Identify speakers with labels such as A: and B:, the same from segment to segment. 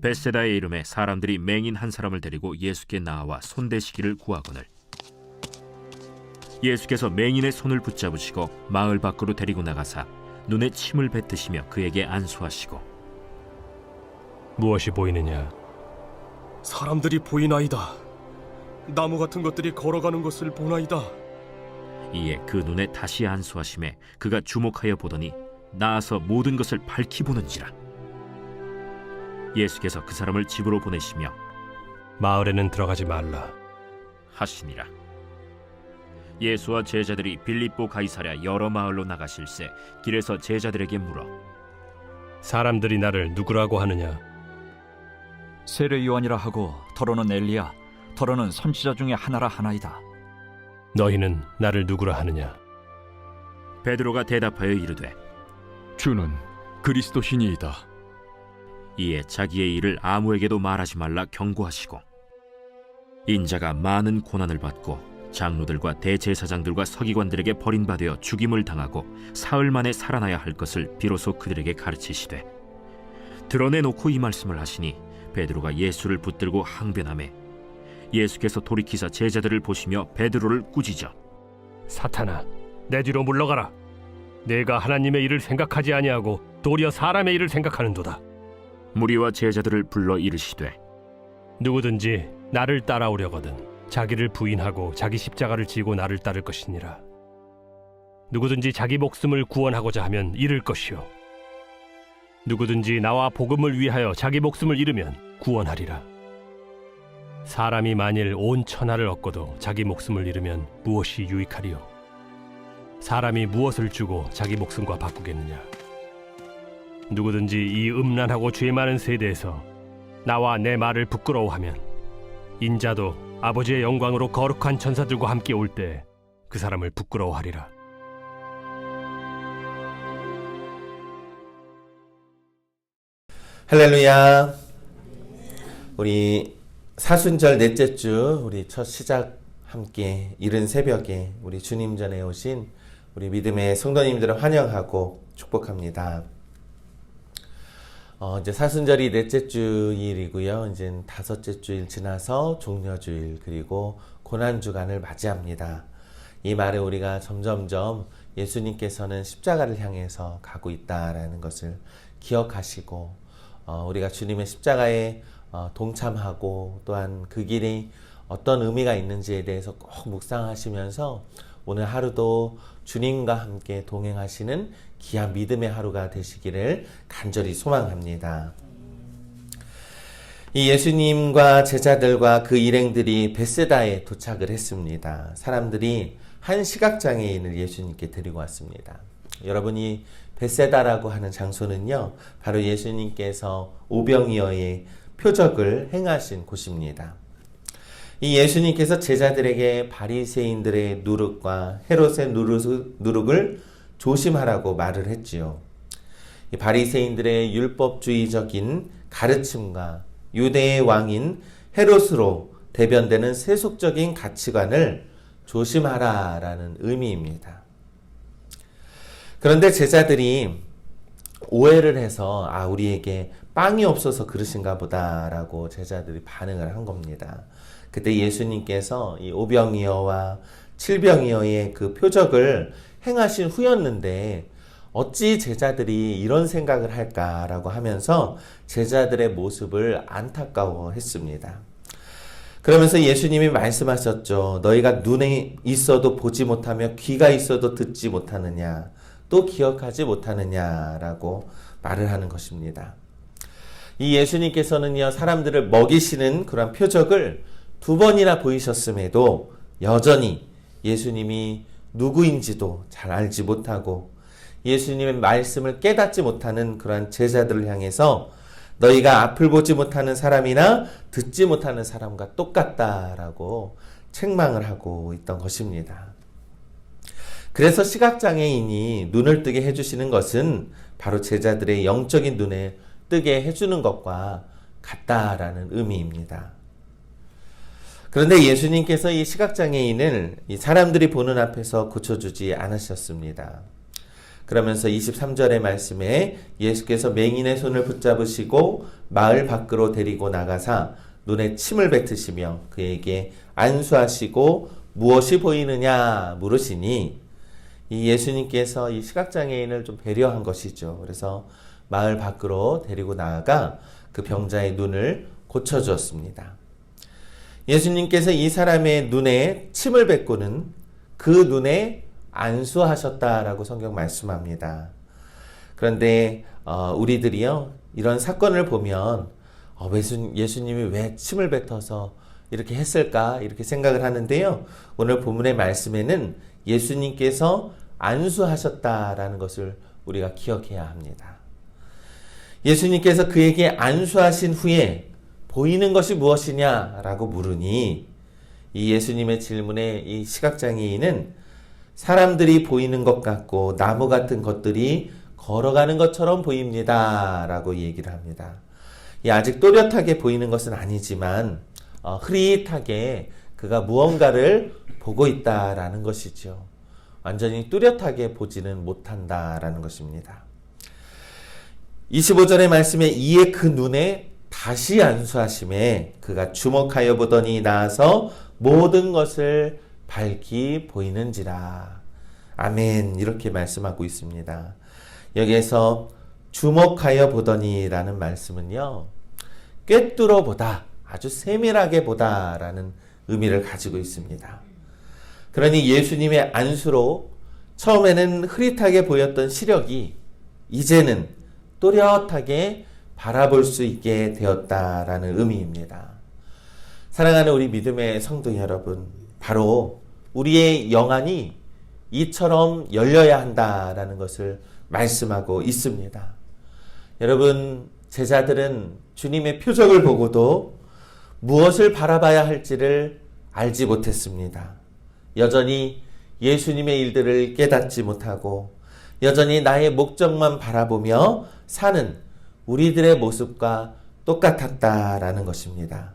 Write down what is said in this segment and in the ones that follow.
A: 벳세다의 이름에 사람들이 맹인 한 사람을 데리고 예수께 나와 손대시기를 구하거늘 예수께서 맹인의 손을 붙잡으시고 마을 밖으로 데리고 나가사 눈에 침을 뱉으시며 그에게 안수하시고
B: 무엇이 보이느냐?
C: 사람들이 보이나이다. 나무 같은 것들이 걸어가는 것을 보나이다.
A: 이에 그 눈에 다시 안수하심에 그가 주목하여 보더니 나아서 모든 것을 밝히 보는지라. 예수께서 그 사람을 집으로 보내시며
B: 마을에는 들어가지 말라
A: 하시니라. 예수와 제자들이 빌립보 가이사랴 여러 마을로 나가실새 길에서 제자들에게 물어
B: 사람들이 나를 누구라고 하느냐?
D: 세례 요한이라 하고 더러는 엘리야, 더러는 선지자 중에 하나라 하나이다.
B: 너희는 나를 누구라 하느냐?
A: 베드로가 대답하여 이르되
E: 주는 그리스도시니이다.
A: 이에 자기의 일을 아무에게도 말하지 말라 경고하시고 인자가 많은 고난을 받고 장로들과 대제사장들과 서기관들에게 버림받아 죽임을 당하고 사흘 만에 살아나야 할 것을 비로소 그들에게 가르치시되 드러내놓고 이 말씀을 하시니 베드로가 예수를 붙들고 항변하매 예수께서 돌이키사 제자들을 보시며 베드로를 꾸짖어
B: 사탄아, 내 뒤로 물러가라. 내가 하나님의 일을 생각하지 아니하고 도리어 사람의 일을 생각하는도다.
A: 무리와 제자들을 불러 이르시되
B: 누구든지 나를 따라오려거든 자기를 부인하고 자기 십자가를 지고 나를 따를 것이니라. 누구든지 자기 목숨을 구원하고자 하면 잃을 것이요 누구든지 나와 복음을 위하여 자기 목숨을 잃으면 구원하리라. 사람이 만일 온 천하를 얻고도 자기 목숨을 잃으면 무엇이 유익하리요? 사람이 무엇을 주고 자기 목숨과 바꾸겠느냐? 누구든지 이 음란하고 죄 많은 세대에서 나와 내 말을 부끄러워하면 인자도 아버지의 영광으로 거룩한 천사들과 함께 올 때 그 사람을 부끄러워하리라.
F: 할렐루야. 우리 사순절 넷째 주 우리 첫 시작 함께 이른 새벽에 우리 주님 전에 오신 우리 믿음의 성도님들을 환영하고 축복합니다. 이제 사순절이 넷째 주일이고요. 이제 다섯째 주일 지나서 종려주일 그리고 고난주간을 맞이합니다. 이 말에 우리가 점점점 예수님께서는 십자가를 향해서 가고 있다라는 것을 기억하시고 우리가 주님의 십자가에 동참하고 또한 그 길이 어떤 의미가 있는지에 대해서 꼭 묵상하시면서 오늘 하루도 주님과 함께 동행하시는 귀한 믿음의 하루가 되시기를 간절히 소망합니다. 이 예수님과 제자들과 그 일행들이 벳세다에 도착을 했습니다. 사람들이 한 시각장애인을 예수님께 데리고 왔습니다. 여러분이 벳세다라고 하는 장소는요, 바로 예수님께서 오병이어의 표적을 행하신 곳입니다. 이 예수님께서 제자들에게 바리새인들의 누룩과 헤롯의 누룩을 조심하라고 말을 했지요. 이 바리새인들의 율법주의적인 가르침과 유대의 왕인 헤롯으로 대변되는 세속적인 가치관을 조심하라라는 의미입니다. 그런데 제자들이 오해를 해서 우리에게 빵이 없어서 그러신가 보다라고 제자들이 반응을 한 겁니다. 그때 예수님께서 이 오병이어와 칠병이어의 그 표적을 행하신 후였는데 어찌 제자들이 이런 생각을 할까라고 하면서 제자들의 모습을 안타까워했습니다. 그러면서 예수님이 말씀하셨죠. 너희가 눈에 있어도 보지 못하며 귀가 있어도 듣지 못하느냐, 또 기억하지 못하느냐라고 말을 하는 것입니다. 이 예수님께서는요, 사람들을 먹이시는 그런 표적을 2번이나 보이셨음에도 여전히 예수님이 누구인지도 잘 알지 못하고 예수님의 말씀을 깨닫지 못하는 그런 제자들을 향해서 너희가 앞을 보지 못하는 사람이나 듣지 못하는 사람과 똑같다라고 책망을 하고 있던 것입니다. 그래서 시각장애인이 눈을 뜨게 해주시는 것은 바로 제자들의 영적인 눈에 뜨게 해주는 것과 같다라는 의미입니다. 그런데 예수님께서 이 시각장애인을 이 사람들이 보는 앞에서 고쳐주지 않으셨습니다. 그러면서 23절의 말씀에 예수께서 맹인의 손을 붙잡으시고 마을 밖으로 데리고 나가사 눈에 침을 뱉으시며 그에게 안수하시고 무엇이 보이느냐 물으시니, 이 예수님께서 이 시각장애인을 좀 배려한 것이죠. 그래서 마을 밖으로 데리고 나아가 그 병자의 눈을 고쳐주었습니다. 예수님께서 이 사람의 눈에 침을 뱉고는 그 눈에 안수하셨다라고 성경 말씀합니다. 그런데 우리들이요, 이런 사건을 보면 예수님이 왜 침을 뱉어서 이렇게 했을까 이렇게 생각을 하는데요. 오늘 본문의 말씀에는 예수님께서 안수하셨다라는 것을 우리가 기억해야 합니다. 예수님께서 그에게 안수하신 후에 보이는 것이 무엇이냐라고 물으니, 이 예수님의 질문에 이 시각장애인은 사람들이 보이는 것 같고 나무 같은 것들이 걸어가는 것처럼 보입니다 라고 얘기를 합니다. 아직 또렷하게 보이는 것은 아니지만 흐릿하게 그가 무언가를 보고 있다라는 것이죠. 완전히 뚜렷하게 보지는 못한다라는 것입니다. 25절의 말씀에 이에 그 눈에 다시 안수하심에 그가 주목하여 보더니 나아서 모든 것을 밝히 보이는지라. 아멘. 이렇게 말씀하고 있습니다. 여기에서 주목하여 보더니 라는 말씀은요, 꿰뚫어 보다, 아주 세밀하게 보다라는 의미를 가지고 있습니다. 그러니 예수님의 안수로 처음에는 흐릿하게 보였던 시력이 이제는 또렷하게 바라볼 수 있게 되었다라는 의미입니다. 사랑하는 우리 믿음의 성도 여러분, 바로 우리의 영안이 이처럼 열려야 한다라는 것을 말씀하고 있습니다. 여러분, 제자들은 주님의 표적을 보고도 무엇을 바라봐야 할지를 알지 못했습니다. 여전히 예수님의 일들을 깨닫지 못하고 여전히 나의 목적만 바라보며 사는 우리들의 모습과 똑같았다라는 것입니다.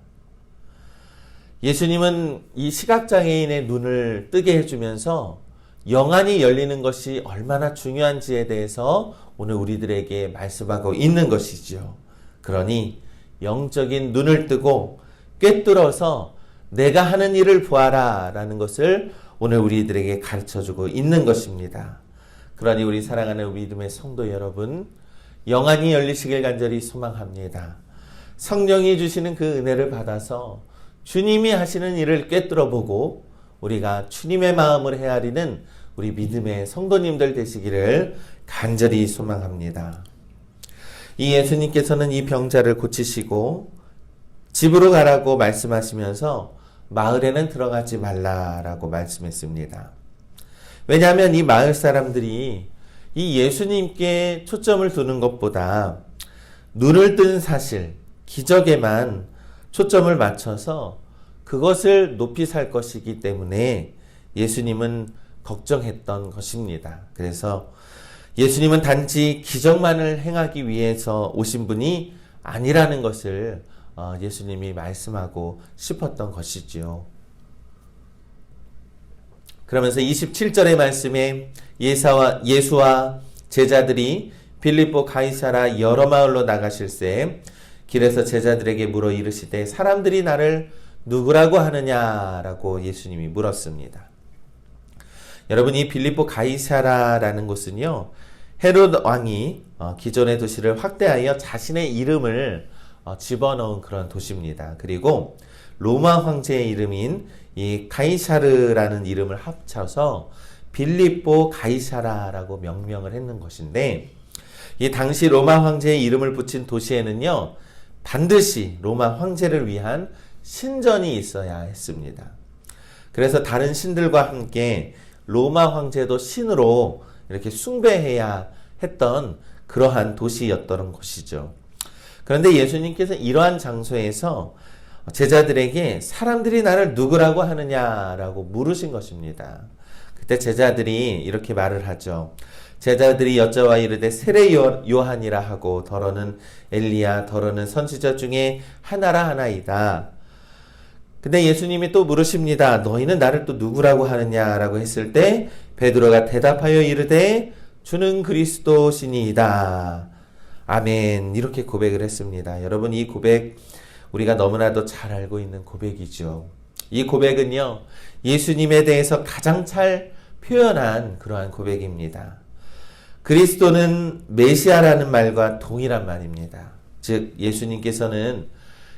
F: 예수님은 이 시각장애인의 눈을 뜨게 해주면서 영안이 열리는 것이 얼마나 중요한지에 대해서 오늘 우리들에게 말씀하고 있는 것이죠. 그러니 영적인 눈을 뜨고 꿰뚫어서 내가 하는 일을 보아라 라는 것을 오늘 우리들에게 가르쳐주고 있는 것입니다. 그러니 우리 사랑하는 믿음의 성도 여러분, 영안이 열리시길 간절히 소망합니다. 성령이 주시는 그 은혜를 받아서 주님이 하시는 일을 꿰뚫어 보고 우리가 주님의 마음을 헤아리는 우리 믿음의 성도님들 되시기를 간절히 소망합니다. 이 예수님께서는 이 병자를 고치시고 집으로 가라고 말씀하시면서 마을에는 들어가지 말라라고 말씀했습니다. 왜냐하면 이 마을 사람들이 이 예수님께 초점을 두는 것보다 눈을 뜬 사실, 기적에만 초점을 맞춰서 그것을 높이 살 것이기 때문에 예수님은 걱정했던 것입니다. 그래서 예수님은 단지 기적만을 행하기 위해서 오신 분이 아니라는 것을 예수님이 말씀하고 싶었던 것이지요. 그러면서 27절의 말씀에 예수와 제자들이 빌립보 가이사라 여러 마을로 나가실새 길에서 제자들에게 물어 이르시되 사람들이 나를 누구라고 하느냐라고 예수님이 물었습니다. 여러분, 이 빌립보 가이사라라는 곳은요, 헤롯 왕이 기존의 도시를 확대하여 자신의 이름을 집어넣은 그런 도시입니다. 그리고 로마 황제의 이름인 이 가이사르라는 이름을 합쳐서 빌립보 가이사라라고 명명을 했는 것인데, 이 당시 로마 황제의 이름을 붙인 도시에는요, 반드시 로마 황제를 위한 신전이 있어야 했습니다. 그래서 다른 신들과 함께 로마 황제도 신으로 이렇게 숭배해야 했던 그러한 도시였던 것이죠. 그런데 예수님께서 이러한 장소에서 제자들에게 사람들이 나를 누구라고 하느냐라고 물으신 것입니다. 그때 제자들이 이렇게 말을 하죠. 제자들이 여자와 이르되 세례 요한이라 하고 더러는 엘리야 더러는 선지자 중에 하나라 하나이다. 근데 예수님이 또 물으십니다. 너희는 나를 또 누구라고 하느냐라고 했을 때 베드로가 대답하여 이르되 주는 그리스도시니이다. 아멘. 이렇게 고백을 했습니다. 여러분, 이 고백 우리가 너무나도 잘 알고 있는 고백이죠. 이 고백은요, 예수님에 대해서 가장 잘 표현한 그러한 고백입니다. 그리스도는 메시아라는 말과 동일한 말입니다. 즉, 예수님께서는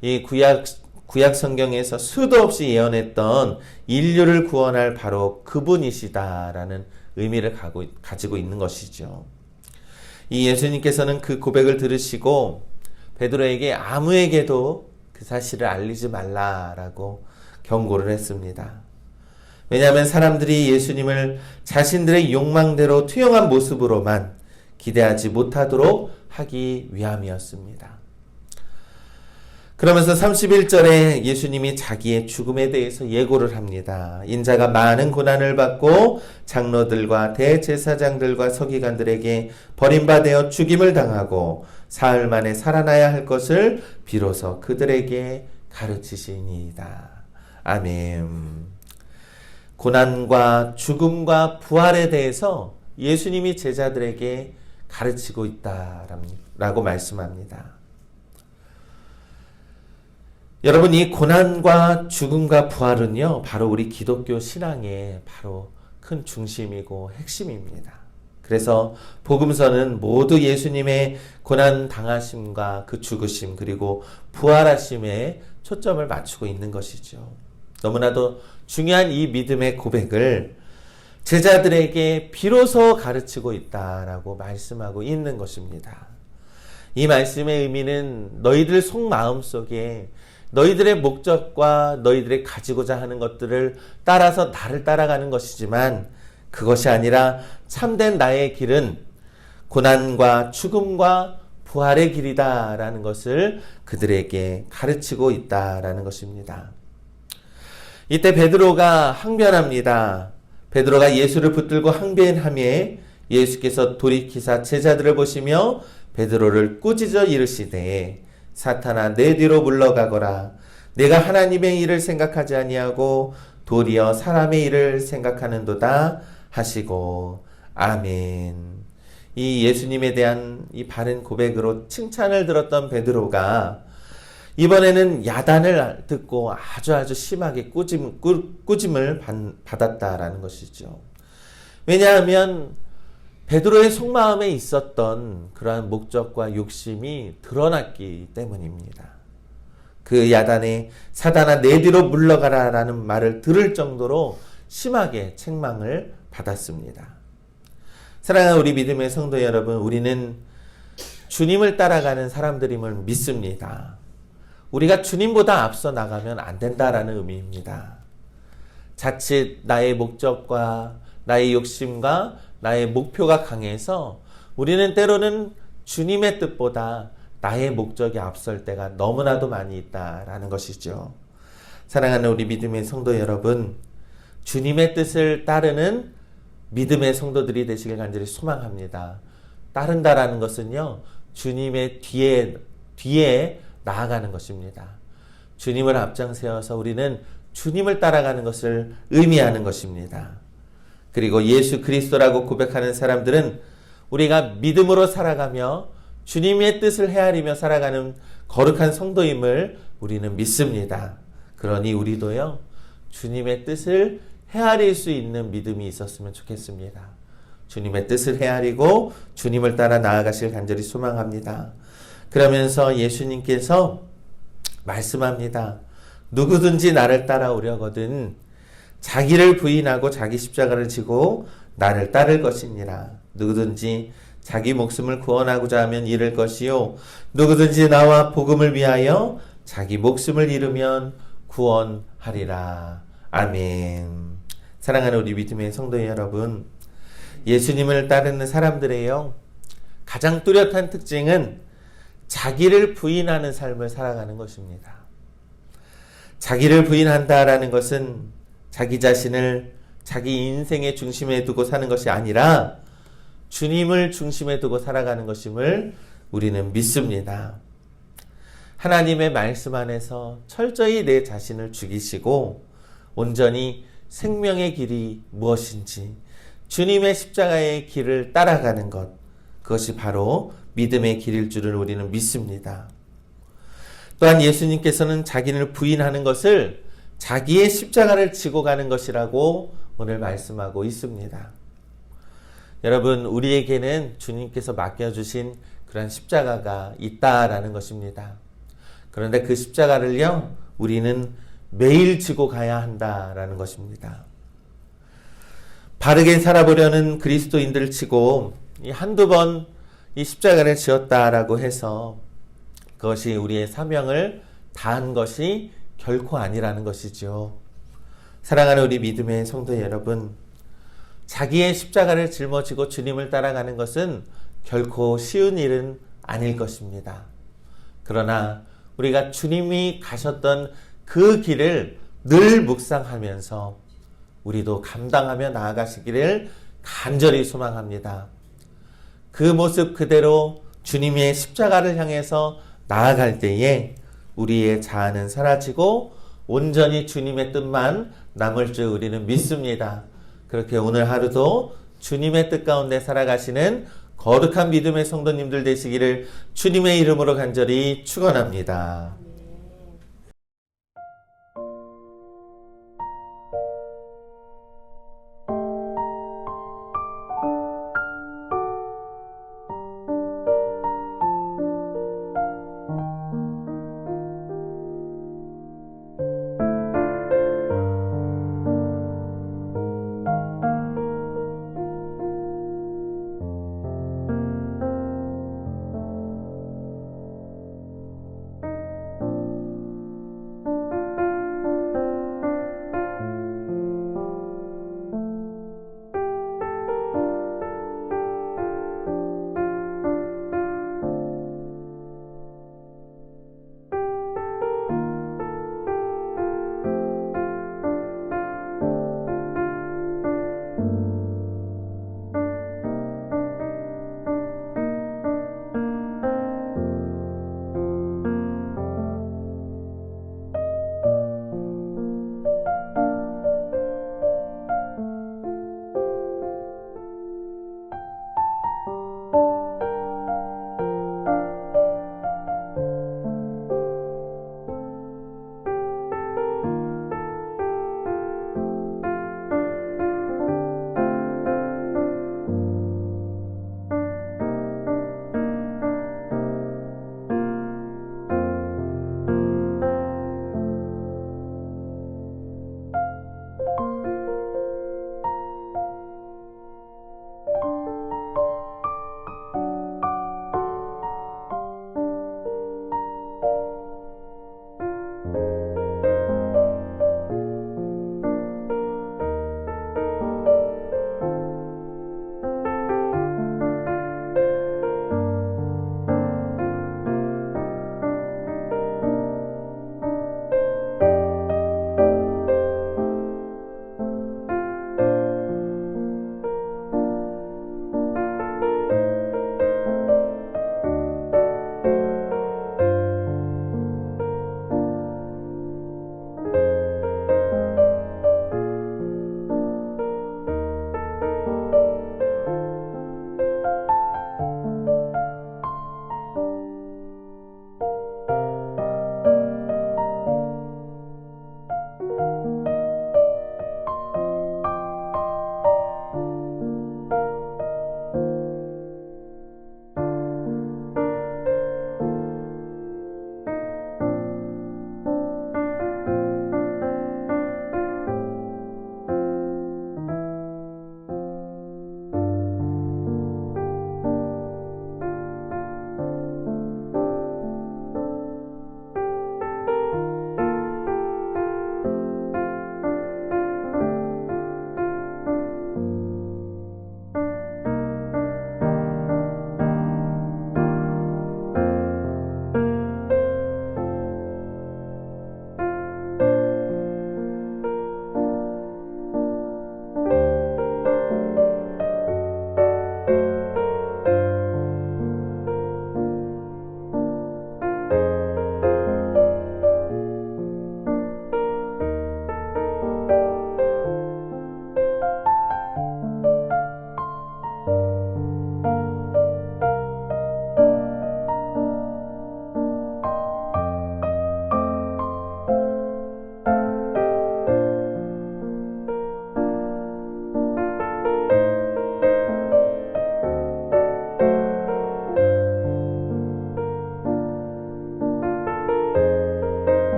F: 이 구약 성경에서 수도 없이 예언했던 인류를 구원할 바로 그분이시다라는 의미를 가지고 있는 것이죠. 이 예수님께서는 그 고백을 들으시고 베드로에게 아무에게도 그 사실을 알리지 말라라고 경고를 했습니다. 왜냐하면 사람들이 예수님을 자신들의 욕망대로 투영한 모습으로만 기대하지 못하도록 하기 위함이었습니다. 그러면서 31절에 예수님이 자기의 죽음에 대해서 예고를 합니다. 인자가 많은 고난을 받고 장로들과 대제사장들과 서기관들에게 버림받아 죽임을 당하고 사흘 만에 살아나야 할 것을 비로소 그들에게 가르치시니이다. 아멘. 고난과 죽음과 부활에 대해서 예수님이 제자들에게 가르치고 있다라고 말씀합니다. 여러분, 이 고난과 죽음과 부활은요, 바로 우리 기독교 신앙의 바로 큰 중심이고 핵심입니다. 그래서 복음서는 모두 예수님의 고난 당하심과 그 죽으심 그리고 부활하심에 초점을 맞추고 있는 것이죠. 너무나도 중요한 이 믿음의 고백을 제자들에게 비로소 가르치고 있다라고 말씀하고 있는 것입니다. 이 말씀의 의미는 너희들 속마음 속에 너희들의 목적과 너희들의 가지고자 하는 것들을 따라서 나를 따라가는 것이지만 그것이 아니라 참된 나의 길은 고난과 죽음과 부활의 길이다라는 것을 그들에게 가르치고 있다라는 것입니다. 이때 베드로가 항변합니다. 베드로가 예수를 붙들고 항변하매 예수께서 돌이키사 제자들을 보시며 베드로를 꾸짖어 이르시되 사탄아 내 뒤로 물러가거라. 내가 하나님의 일을 생각하지 아니하고 도리어 사람의 일을 생각하는도다 하시고 아멘. 이 예수님에 대한 이 바른 고백으로 칭찬을 들었던 베드로가 이번에는 야단을 듣고 아주 심하게 꾸짐을 받았다라는 것이죠. 왜냐하면 베드로의 속마음에 있었던 그러한 목적과 욕심이 드러났기 때문입니다. 그 야단에 사단아 내 뒤로 물러가라라는 말을 들을 정도로 심하게 책망을 받았습니다. 사랑하는 우리 믿음의 성도 여러분, 우리는 주님을 따라가는 사람들임을 믿습니다. 우리가 주님보다 앞서 나가면 안 된다라는 의미입니다. 자칫 나의 목적과 나의 욕심과 나의 목표가 강해서 우리는 때로는 주님의 뜻보다 나의 목적이 앞설 때가 너무나도 많이 있다라는 것이죠. 사랑하는 우리 믿음의 성도 여러분, 주님의 뜻을 따르는 믿음의 성도들이 되시길 간절히 소망합니다. 따른다라는 것은요, 주님의 뒤에 나아가는 것입니다. 주님을 앞장세워서 우리는 주님을 따라가는 것을 의미하는 것입니다. 그리고 예수 그리스도라고 고백하는 사람들은 우리가 믿음으로 살아가며 주님의 뜻을 헤아리며 살아가는 거룩한 성도임을 우리는 믿습니다. 그러니 우리도요, 주님의 뜻을 헤아릴 수 있는 믿음이 있었으면 좋겠습니다. 주님의 뜻을 헤아리고 주님을 따라 나아가실 간절히 소망합니다. 그러면서 예수님께서 말씀합니다. 누구든지 나를 따라오려거든 자기를 부인하고 자기 십자가를 지고 나를 따를 것이니라. 누구든지 자기 목숨을 구원하고자 하면 잃을 것이요 누구든지 나와 복음을 위하여 자기 목숨을 잃으면 구원하리라. 아멘. 사랑하는 우리 믿음의 성도 여러분, 예수님을 따르는 사람들의요 가장 뚜렷한 특징은 자기를 부인하는 삶을 살아가는 것입니다. 자기를 부인한다라는 것은 자기 자신을 자기 인생의 중심에 두고 사는 것이 아니라 주님을 중심에 두고 살아가는 것임을 우리는 믿습니다. 하나님의 말씀 안에서 철저히 내 자신을 죽이시고 온전히 생명의 길이 무엇인지 주님의 십자가의 길을 따라가는 것, 그것이 바로 믿음의 길일 줄을 우리는 믿습니다. 또한 예수님께서는 자기를 부인하는 것을 자기의 십자가를 지고 가는 것이라고 오늘 말씀하고 있습니다. 여러분, 우리에게는 주님께서 맡겨주신 그런 십자가가 있다라는 것입니다. 그런데 그 십자가를요, 우리는 매일 지고 가야 한다라는 것입니다. 바르게 살아보려는 그리스도인들을 치고 한두 번 이 십자가를 지었다라고 해서 그것이 우리의 사명을 다한 것이 결코 아니라는 것이죠. 사랑하는 우리 믿음의 성도 여러분, 자기의 십자가를 짊어지고 주님을 따라가는 것은 결코 쉬운 일은 아닐 것입니다. 그러나 우리가 주님이 가셨던 그 길을 늘 묵상하면서 우리도 감당하며 나아가시기를 간절히 소망합니다. 그 모습 그대로 주님의 십자가를 향해서 나아갈 때에 우리의 자아는 사라지고 온전히 주님의 뜻만 남을 줄 우리는 믿습니다. 그렇게 오늘 하루도 주님의 뜻 가운데 살아가시는 거룩한 믿음의 성도님들 되시기를 주님의 이름으로 간절히 축원합니다.